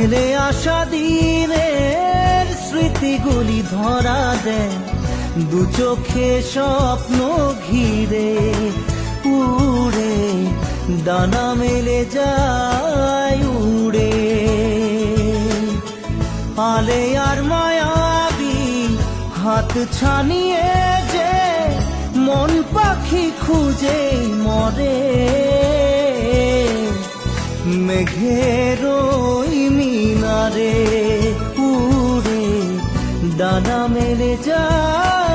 ফেলে আসা দিনের স্মৃতিগুলি ধরা দেয় দু চোখে স্বপ্ন ঘিরে উড়ে ডানা মেলে যায় উড়ে আলে আর মায়াবী হাত ছানিয়ে যে মন পাখি খুঁজে মরে মেঘের ওই মিনারে উড়ে ডানা মেলে যায়